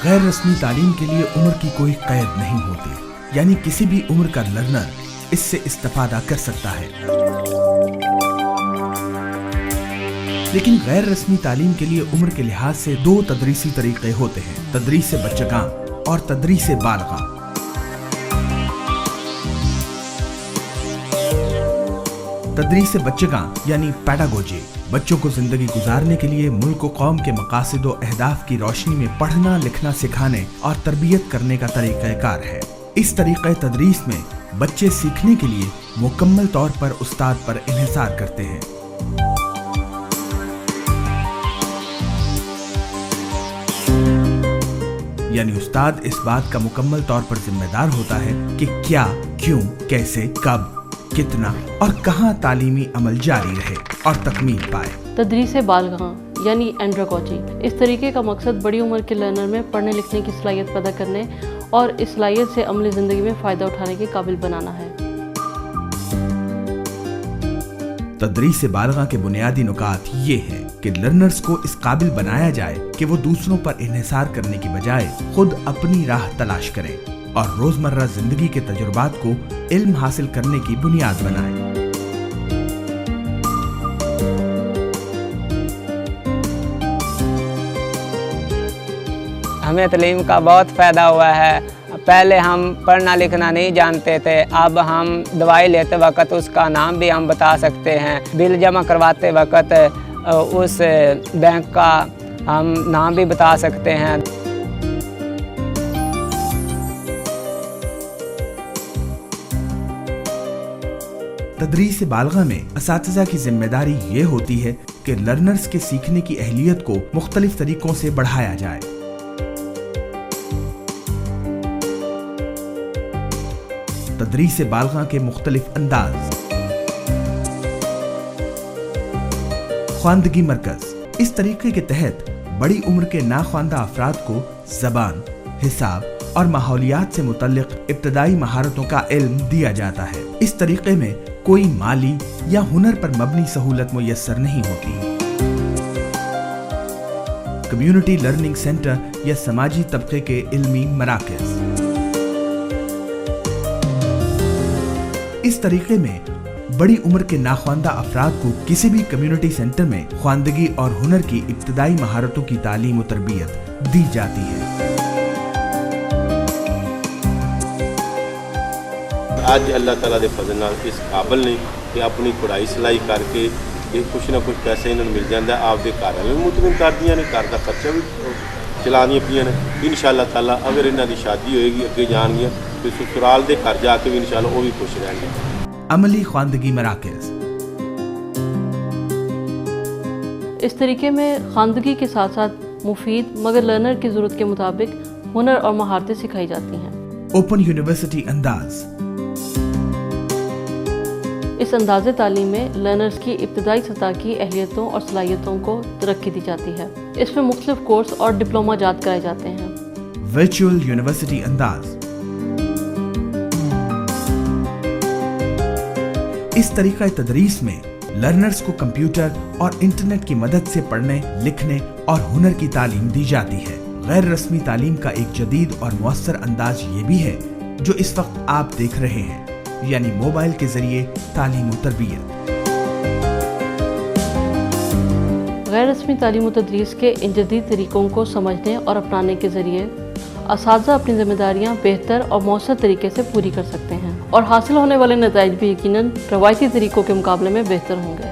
غیر رسمی تعلیم کے لیے عمر کی کوئی قید نہیں ہوتی، یعنی کسی بھی عمر کا لرنر اس سے استفادہ کر سکتا ہے۔ لیکن غیر رسمی تعلیم کے لیے عمر کے لحاظ سے دو تدریسی طریقے ہوتے ہیں، تدریس بچگاں اور تدریس بالغاں۔ تدریس بچگاں یعنی پیڈاگوجی بچوں کو زندگی گزارنے کے لیے ملک و قوم کے مقاصد و اہداف کی روشنی میں پڑھنا لکھنا سکھانے اور تربیت کرنے کا طریقہ کار ہے۔ اس طریقہ تدریس میں بچے سیکھنے کے لیے مکمل طور پر استاد پر انحصار کرتے ہیں۔ یعنی استاد اس بات کا مکمل طور پر ذمہ دار ہوتا ہے کہ کیا، کیوں، کیسے، کب، کتنا اور کہاں تعلیمی عمل جاری رہے اور تکمیل پائے۔ تدریس بالغاں یعنی اینڈراگوجی، اس طریقے کا مقصد بڑی عمر کے لرنر میں پڑھنے لکھنے کی صلاحیت پیدا کرنے اور اس صلاحیت سے عملی زندگی میں فائدہ اٹھانے کے قابل بنانا ہے۔ تدریس بالغاں کے بنیادی نکات یہ ہیں کہ لرنرز کو اس قابل بنایا جائے کہ وہ دوسروں پر انحصار کرنے کی بجائے خود اپنی راہ تلاش کریں اور روزمرہ زندگی کے تجربات کو علم حاصل کرنے کی بنیاد بنائیں۔ ہمیں تعلیم کا بہت فائدہ ہوا ہے۔ پہلے ہم پڑھنا لکھنا نہیں جانتے تھے، اب ہم دوائی لیتے وقت اس کا نام بھی ہم بتا سکتے ہیں، بل جمع کرواتے وقت اس بینک کا ہم نام بھی بتا سکتے ہیں۔ تدریس بالغاں میں اساتذہ کی ذمہ داری یہ ہوتی ہے کہ لرنرز کے سیکھنے کی اہلیت کو مختلف طریقوں سے بڑھایا جائے۔ تدریس بالغاں کے مختلف انداز۔ خواندگی مرکز، اس طریقے کے تحت بڑی عمر کے ناخواندہ افراد کو زبان، حساب اور ماحولیات سے متعلق ابتدائی مہارتوں کا علم دیا جاتا ہے۔ اس طریقے میں کوئی مالی یا ہنر پر مبنی سہولت میسر نہیں ہوتی۔ کمیونٹی لرننگ سینٹر یا سماجی طبقے کے علمی مراکز، اس طریقے میں بڑی عمر کے ناخواندہ افراد کو کسی بھی کمیونٹی سینٹر میں خواندگی اور ہنر کی ابتدائی مہارتوں کی تعلیم و تربیت دی جاتی ہے۔ ਅੱਜ ਅੱਲਾਹ ਤਾਲਾ ਦੇ ਫਜ਼ਲ ਨਾਲ ਇਸ ਕਾਬਲ ਨੇ ਕਿ ਆਪਣੀ ਪੜ੍ਹਾਈ ਸਿਲਾਈ ਕਰਕੇ ਇਹ ਕੁਛ ਨਾ ਕੁਛ ਪੈਸੇ ਇਹਨਾਂ ਨੂੰ ਮਿਲ ਜਾਂਦਾ, ਆਪਦੇ ਘਰ ਵਾਲੇ ਵੀ ਮੁਤਮਿਨ ਕਰਦੀਆਂ ਨੇ, ਘਰ ਦਾ ਖਰਚਾ ਵੀ ਚਲਾਉਂਦੀਆਂ ਪਈਆਂ ਨੇ। ਇਨਸ਼ਾਅੱਲਾ ਤਾਲਾ ਅਗਰ ਇਹਨਾਂ ਦੀ ਸ਼ਾਦੀ ਹੋਏਗੀ ਅੱਗੇ ਜਾਣਗੀਆਂ ਤੇ ਸਸੁਰਾਲ ਦੇ ਘਰ ਜਾ ਕੇ ਵੀ ਇਨਸ਼ਾਅੱਲਾ ਉਹ ਵੀ ਖੁਸ਼ ਰਹਿਣਗੇ۔ عملی خواندگی مراکز، اس طریقے میں خواندگی کے ساتھ ساتھ مفید مگر لرنر کی ضرورت کے مطابق ہنر اور مہارتیں سکھائی جاتی ہیں۔ اوپن یونیورسٹی انداز، اس انداز تعلیم میں لرنرز کی ابتدائی سطح کی اہلیتوں اور صلاحیتوں کو ترقی دی جاتی ہے۔ اس میں مختلف کورس اور ڈپلوما جات کرائے جاتے ہیں۔ ورچوئل یونیورسٹی انداز، اس طریقہ تدریس میں لرنرز کو کمپیوٹر اور انٹرنیٹ کی مدد سے پڑھنے، لکھنے اور ہنر کی تعلیم دی جاتی ہے۔ غیر رسمی تعلیم کا ایک جدید اور مؤثر انداز یہ بھی ہے جو اس وقت آپ دیکھ رہے ہیں، یعنی موبائل کے ذریعے تعلیم و تربیت۔ غیر رسمی تعلیم و تدریس کے ان جدید طریقوں کو سمجھنے اور اپنانے کے ذریعے اساتذہ اپنی ذمہ داریاں بہتر اور مؤثر طریقے سے پوری کر سکتے ہیں اور حاصل ہونے والے نتائج بھی یقیناً روایتی طریقوں کے مقابلے میں بہتر ہوں گے۔